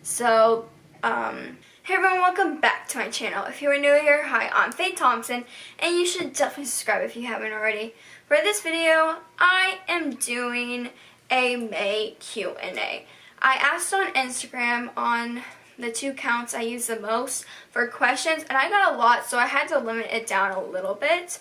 So, hey everyone, welcome back to my channel. If you are new here, hi, I'm Faith Thompson, and you should definitely subscribe if you haven't already. For this video, I am doing a May Q&A. I asked on Instagram on the 2 accounts I use the most for questions, and I got a lot, so I had to limit it down a little bit.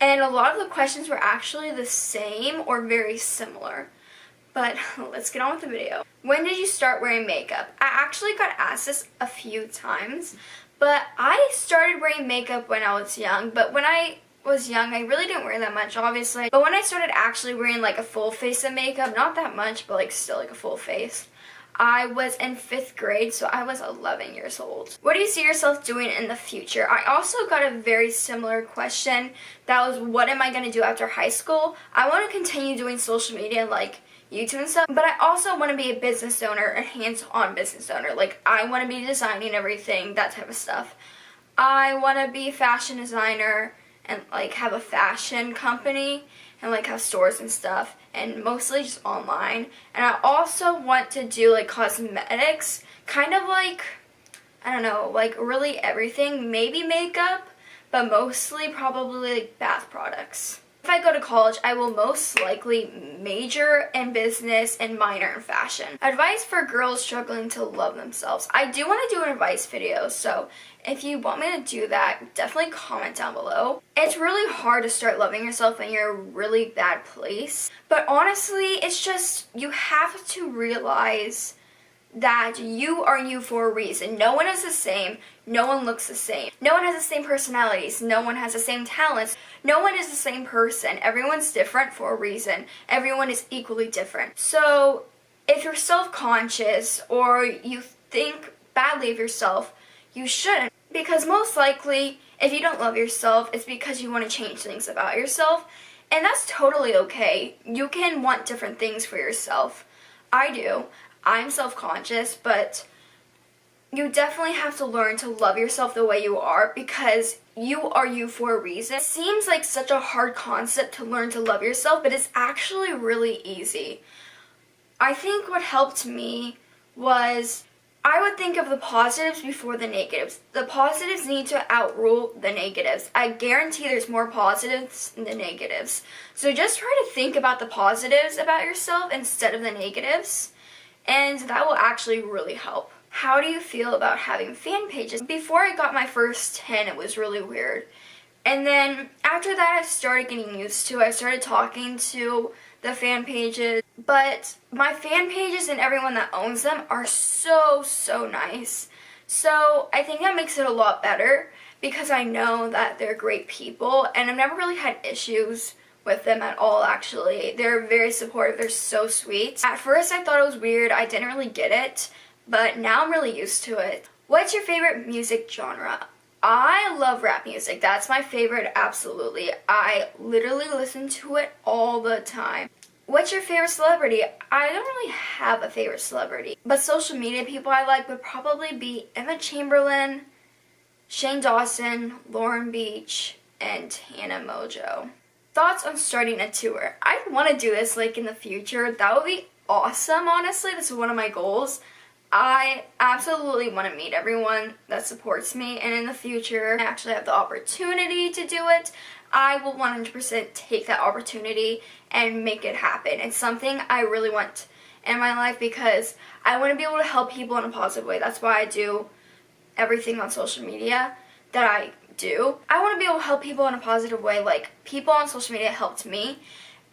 And a lot of the questions were actually the same or very similar. But let's get on with the video. When did you start wearing makeup? I actually got asked this a few times, but I started wearing makeup when I was young. But when I was young, I really didn't wear that much, obviously. But when I started actually wearing like a full face of makeup, not that much, but like still like a full face, I was in 5th grade, so I was 11 years old. What do you see yourself doing in the future? I also got a very similar question. That was, what am I going to do after high school? I want to continue doing social media like YouTube and stuff, but I also want to be a business owner, a hands-on business owner. Like, I want to be designing everything, that type of stuff. I want to be a fashion designer and like have a fashion company and like have stores and stuff, and mostly just online. And I also want to do like cosmetics, kind of like, I don't know, like really everything, maybe makeup, but mostly probably like bath products. If I go to college, I will most likely major in business and minor in fashion. Advice for girls struggling to love themselves. I do want to do an advice video, so if you want me to do that, definitely comment down below. It's really hard to start loving yourself when you're in a really bad place. But honestly, it's just, you have to realize that you are you for a reason. No one is the same. No one looks the same. No one has the same personalities. No one has the same talents. No one is the same person. Everyone's different for a reason. Everyone is equally different. So if you're self-conscious or you think badly of yourself, you shouldn't. Because most likely, if you don't love yourself, it's because you want to change things about yourself. And that's totally okay. You can want different things for yourself. I do. I'm self-conscious, but you definitely have to learn to love yourself the way you are, because you are you for a reason. It seems like such a hard concept to learn to love yourself, but it's actually really easy. I think what helped me was I would think of the positives before the negatives. The positives need to outrule the negatives. I guarantee there's more positives than the negatives. So just try to think about the positives about yourself instead of the negatives, and that will actually really help. How do you feel about having fan pages? Before I got my first 10, it was really weird. And then after that, I started getting used to it. I started talking to the fan pages. But my fan pages and everyone that owns them are so nice. So I think that makes it a lot better, because I know that they're great people, and I've never really had issues with them at all, actually. They're very supportive. They're so sweet. At first, I thought it was weird. I didn't really get it, but now I'm really used to it. What's your favorite music genre? I love rap music. That's my favorite, absolutely. I literally listen to it all the time. What's your favorite celebrity? I don't really have a favorite celebrity, but social media people I like would probably be Emma Chamberlain, Shane Dawson, Lauren Beach, and Hannah Mojo. Thoughts on starting a tour? I want to do this like in the future. That would be awesome, honestly. This is one of my goals. I absolutely want to meet everyone that supports me, and in the future I actually have the opportunity to do it. I will 100% take that opportunity and make it happen. It's something I really want in my life, because I want to be able to help people in a positive way. That's why I do everything on social media that I do. I want to be able to help people in a positive way. Like, people on social media helped me,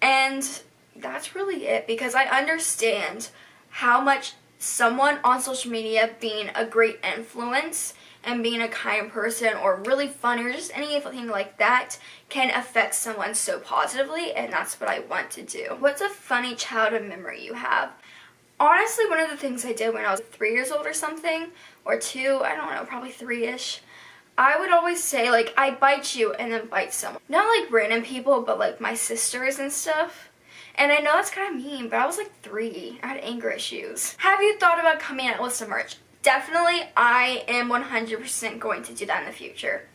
and that's really it, because I understand how much someone on social media being a great influence and being a kind person or really funny or just anything like that can affect someone so positively, and that's what I want to do. What's a funny childhood memory you have? Honestly, one of the things I did when I was 3 years old or something, or 2, I don't know, probably 3-ish, I would always say, like, I bite you and then bite someone. Not like random people, but like my sisters and stuff. And I know that's kind of mean, but I was like 3. I had anger issues. Have you thought about coming out with some merch? Definitely, I am 100% going to do that in the future.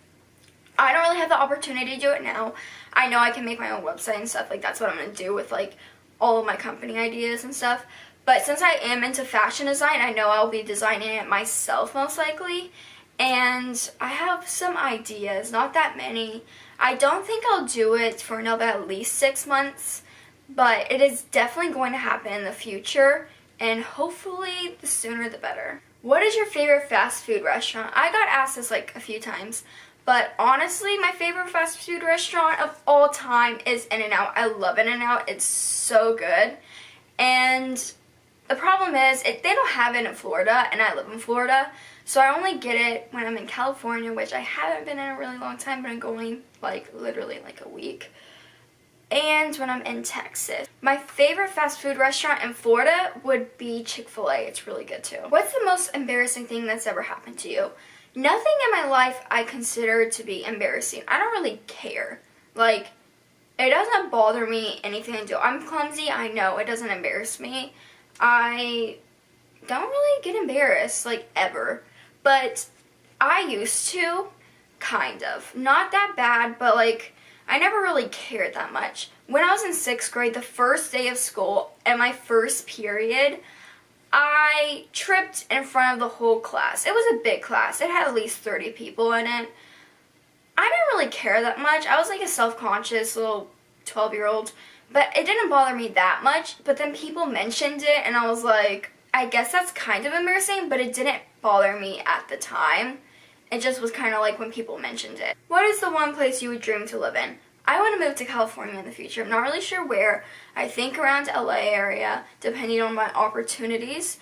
I don't really have the opportunity to do it now. I know I can make my own website and stuff. Like, that's what I'm going to do with like all of my company ideas and stuff. But since I am into fashion design, I know I'll be designing it myself most likely. And I have some ideas, not that many. I don't think I'll do it for another at least 6 months, but it is definitely going to happen in the future, and hopefully the sooner the better. What is your favorite fast food restaurant? I got asked this like a few times, but honestly, my favorite fast food restaurant of all time is In-N-Out. I love In-N-Out. It's so good. And the problem is, they don't have it in Florida, and I live in Florida, so I only get it when I'm in California, which I haven't been in a really long time, but I'm going like literally like a week. And when I'm in Texas. My favorite fast food restaurant in Florida would be Chick-fil-A. It's really good too. What's the most embarrassing thing that's ever happened to you? Nothing in my life I consider to be embarrassing. I don't really care. Like, it doesn't bother me anything I do. I'm clumsy, I know. It doesn't embarrass me. I don't really get embarrassed, like, ever. But I used to, kind of. Not that bad, but, like, I never really cared that much. When I was in 6th grade, the first day of school, and my first period, I tripped in front of the whole class. It was a big class. It had at least 30 people in it. I didn't really care that much. I was like a self-conscious little 12-year-old. But it didn't bother me that much. But then people mentioned it, and I was like, I guess that's kind of embarrassing, but it didn't bother me at the time. It just was kind of like when people mentioned it. What is the one place you would dream to live in? I want to move to California in the future. I'm not really sure where. I think around LA area, depending on my opportunities.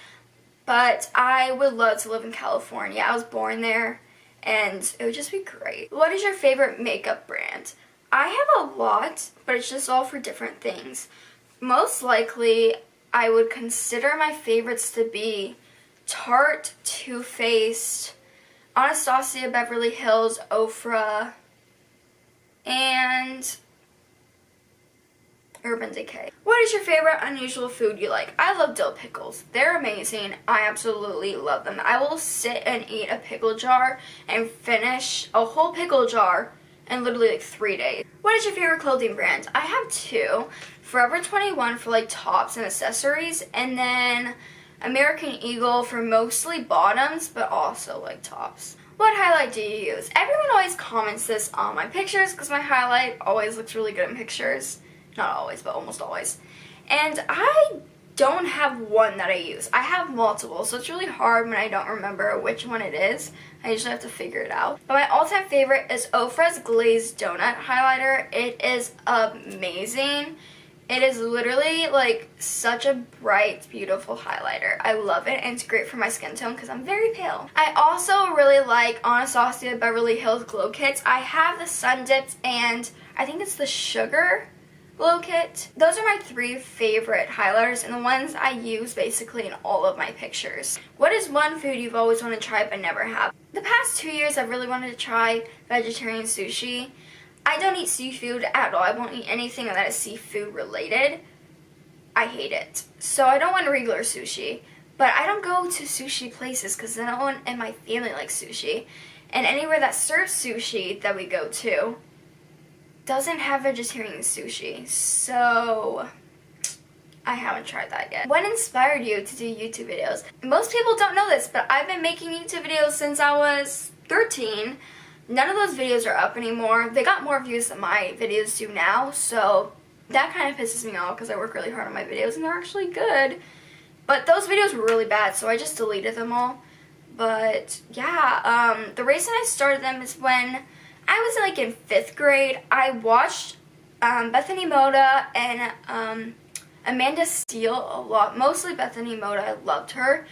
But I would love to live in California. I was born there, and it would just be great. What is your favorite makeup brand? I have a lot, but it's just all for different things. Most likely, I would consider my favorites to be Tarte, Too Faced, Anastasia Beverly Hills, Ofra, and Urban Decay. What is your favorite unusual food you like? I love dill pickles. They're amazing. I absolutely love them. I will sit and eat a pickle jar and finish a whole pickle jar in literally like 3 days. What is your favorite clothing brand? I have two. Forever 21 for like tops and accessories, and then American Eagle for mostly bottoms, but also like tops. What highlight do you use? Everyone always comments this on my pictures because my highlight always looks really good in pictures. Not always, but almost always. And I don't have one that I use. I have multiple, so it's really hard when I don't remember which one it is. I usually have to figure it out. But my all-time favorite is Ofra's Glazed Donut Highlighter. It is amazing. It is literally like such a bright, beautiful highlighter. I love it, and it's great for my skin tone because I'm very pale. I also really like Anastasia Beverly Hills Glow Kits. I have the Sun Dipped and I think it's the Sugar Glow Kit. Those are my 3 favorite highlighters and the ones I use basically in all of my pictures. What is one food you've always wanted to try but never have? The past 2 years I've really wanted to try vegetarian sushi. I don't eat seafood at all. I won't eat anything that is seafood related. I hate it. So I don't want regular sushi. But I don't go to sushi places because no one in my family likes sushi. And anywhere that serves sushi that we go to doesn't have vegetarian sushi. So I haven't tried that yet. What inspired you to do YouTube videos? Most people don't know this, but I've been making YouTube videos since I was 13. None of those videos are up anymore. They got more views than my videos do now, so that kind of pisses me off because I work really hard on my videos and they're actually good. But those videos were really bad, so I just deleted them all. But yeah, the reason I started them is when I was like in 5th grade. I watched Bethany Moda and Amanda Steele a lot. Mostly Bethany Moda. I loved her.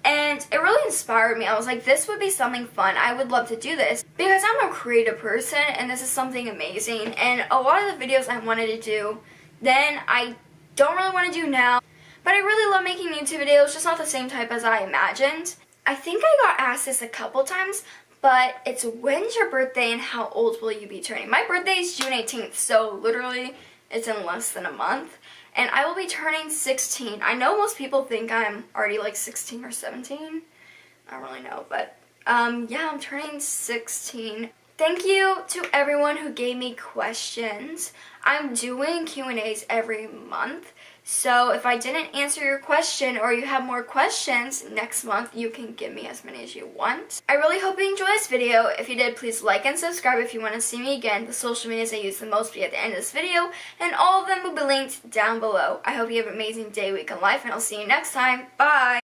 And it really inspired me. I was like, this would be something fun. I would love to do this. Because I'm a creative person and this is something amazing. And a lot of the videos I wanted to do then I don't really want to do now. But I really love making YouTube videos, just not the same type as I imagined. I think I got asked this a couple times, but it's when's your birthday and how old will you be turning? My birthday is June 18th, so literally it's in less than a month. And I will be turning 16. I know most people think I'm already like 16 or 17. I don't really know, but yeah, I'm turning 16. Thank you to everyone who gave me questions. I'm doing Q&As every month. So if I didn't answer your question or you have more questions next month, you can give me as many as you want. I really hope you enjoyed this video. If you did, please like and subscribe if you want to see me again. The social medias I use the most will be at the end of this video, and all of them will be linked down below. I hope you have an amazing day, week, and life, and I'll see you next time. Bye!